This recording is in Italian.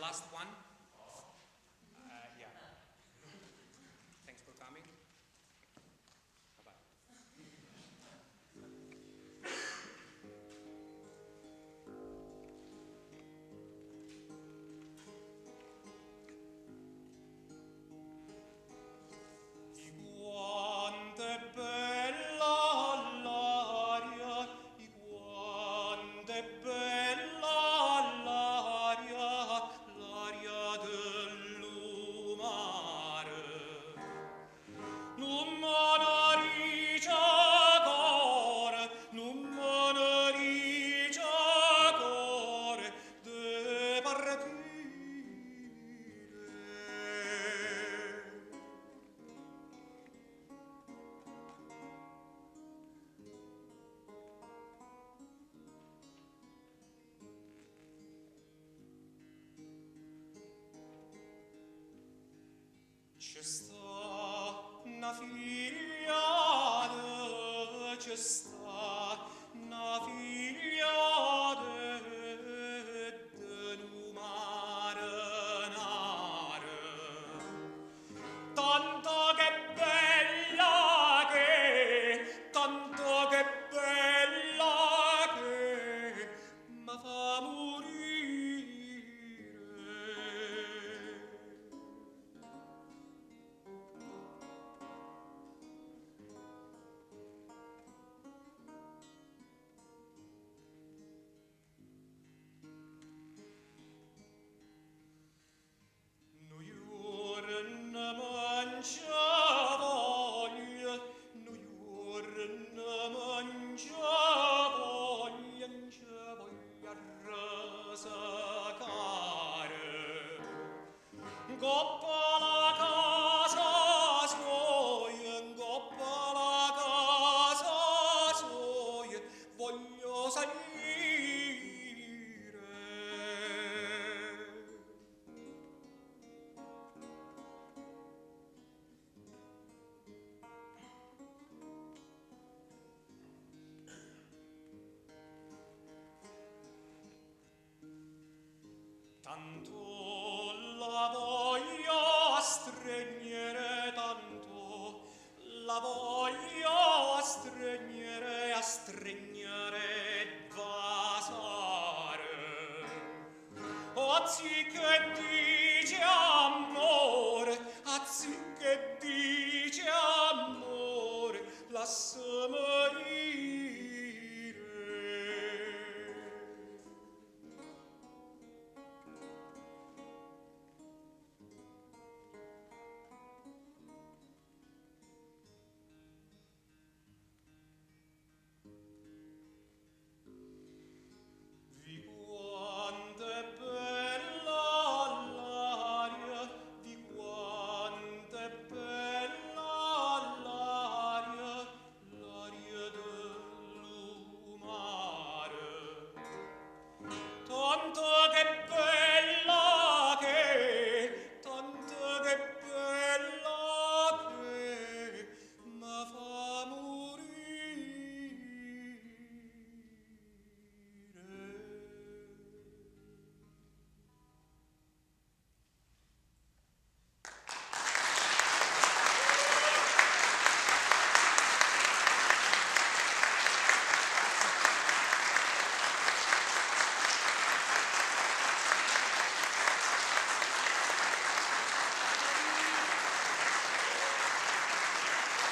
last one. Yeah. Thanks for coming. Bye-bye. Quanto è bella l'aria, quanto è bella l'aria del lumare. Non me ne dice core, non me ne dice core de partire. C'è sta una figlia, c'è sta una figlia de lumarenare, tanto che bella tanto che bella che mi fa morire. No giorno mangia voglia, no giorno mangia voglia rasacare. Coppa la casa suoia, voglio salire. Tanto la voglio stregnere, tanto la voglio stregnere, a stregnere vasare. Anziché dice amore, anziché dice amore, lasso